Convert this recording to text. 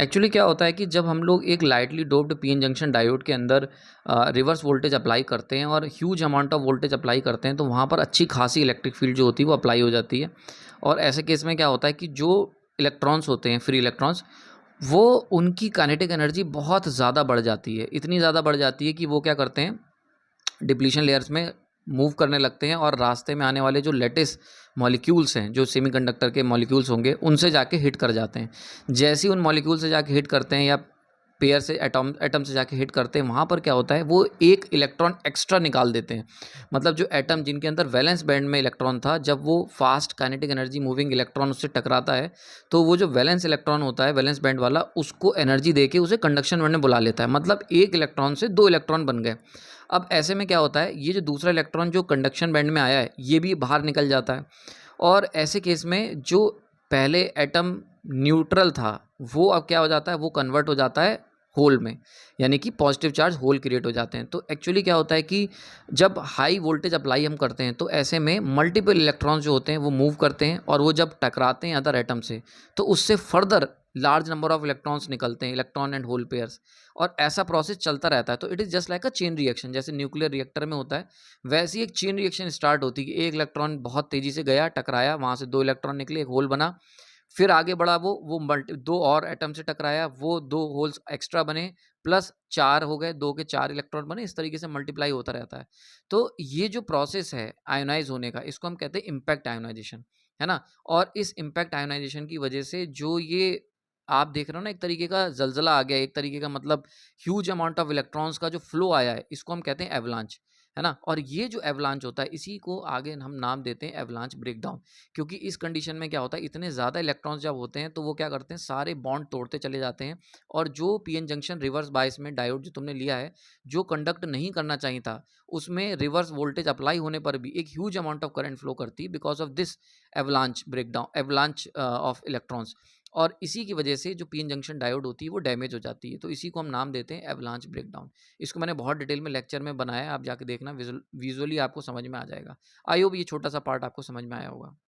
Actually क्या होता है कि जब हम लोग एक lightly doped PN junction diode के अंदर रिवर्स वोल्टेज अप्लाई करते हैं और huge amount of voltage apply करते हैं, तो वहाँ पर अच्छी खासी इलेक्ट्रिक फील्ड जो होती है वो अप्लाई हो जाती है। और ऐसे केस में क्या होता है कि जो इलेक्ट्रॉन्स होते हैं, फ्री इलेक्ट्रॉन्स, वो उनकी काइनेटिक एनर्जी बहुत ज़्यादा बढ़ जाती है। इतनी ज़्यादा बढ़ जाती है कि वो क्या करते हैं, डिप्लीशन लेयर्स में मूव करने लगते हैं और रास्ते में आने वाले जो लेटेस्ट मॉलिक्यूल्स हैं, जो सेमीकंडक्टर के मॉलिक्यूल्स होंगे, उनसे जाके हिट कर जाते हैं। जैसे ही उन मॉलिक्यूल से जाके हिट करते हैं या पेयर से एटम से जाके हिट करते हैं, वहाँ पर क्या होता है, वो एक इलेक्ट्रॉन एक्स्ट्रा निकाल देते हैं। मतलब जो एटम जिनके अंदर वैलेंस बैंड में इलेक्ट्रॉन था, जब वो fast kinetic energy moving electron उससे टकराता है, तो वो जो वैलेंस इलेक्ट्रॉन होता है, वैलेंस बैंड वाला, उसको एनर्जी देके उसे कंडक्शन बैंड में बुला लेता है। मतलब एक इलेक्ट्रॉन से दो इलेक्ट्रॉन बन गए। अब ऐसे में क्या होता है, ये जो दूसरा इलेक्ट्रॉन जो कंडक्शन बैंड में आया है, ये भी बाहर निकल जाता है। और ऐसे केस में जो पहले एटम न्यूट्रल था, वो अब क्या हो जाता है, वो कन्वर्ट हो जाता है होल में, यानी कि पॉजिटिव चार्ज होल क्रिएट हो जाते हैं। तो एक्चुअली क्या होता है कि जब हाई वोल्टेज अप्लाई हम करते हैं, तो ऐसे में मल्टीपल इलेक्ट्रॉन्स जो होते हैं वो मूव करते हैं, और वो जब टकराते हैं अदर एटम से, तो उससे further large number of electrons निकलते हैं, इलेक्ट्रॉन एंड होल पेयर्स। और ऐसा प्रोसेस चलता रहता है। तो it is just like a chain reaction, जैसे न्यूक्लियर रिएक्टर में होता है, वैसी एक चेन रिएक्शन स्टार्ट होती है कि एक इलेक्ट्रॉन बहुत तेज़ी से गया, टकराया, वहाँ से दो इलेक्ट्रॉन निकले, एक होल बना, फिर आगे बढ़ा, वो मल्टी दो और एटम से टकराया, वो दो होल्स एक्स्ट्रा बने, प्लस चार हो गए, दो के चार इलेक्ट्रॉन बने, इस तरीके से मल्टीप्लाई होता रहता है। तो ये जो प्रोसेस है आयोनाइज होने का, इसको हम कहते हैं इम्पैक्ट आयोनाइजेशन, है ना? और इस इम्पैक्ट आयोनाइजेशन की वजह से जो ये आप देख रहे हो ना, एक तरीके का ज़लज़ला आ गया, एक तरीके का मतलब ह्यूज अमाउंट ऑफ इलेक्ट्रॉन्स का जो फ्लो आया है, इसको हम कहते हैं एवलांच, है ना? और ये जो एवलांच होता है, इसी को आगे हम नाम देते हैं एवलांच ब्रेकडाउन। क्योंकि इस कंडीशन में क्या होता है, इतने ज़्यादा इलेक्ट्रॉन्स जब होते हैं, तो वो क्या करते हैं, सारे बॉन्ड तोड़ते चले जाते हैं, और जो पीएन जंक्शन रिवर्स बायस में डायोड जो तुमने लिया है, जो कंडक्ट नहीं करना चाहिए था, उसमें रिवर्स वोल्टेज अप्लाई होने पर भी एक huge amount of current flow करती है, because of this avalanche breakdown, avalanche of electrons. और इसी की वजह से जो पीएन जंक्शन डायोड होती है वो डैमेज हो जाती है। तो इसी को हम नाम देते हैं एवलांच ब्रेकडाउन। इसको मैंने बहुत डिटेल में लेक्चर में बनाया है, आप जाके देखना, विजुअली आपको समझ में आ जाएगा। आई होप ये छोटा सा पार्ट आपको समझ में आया होगा।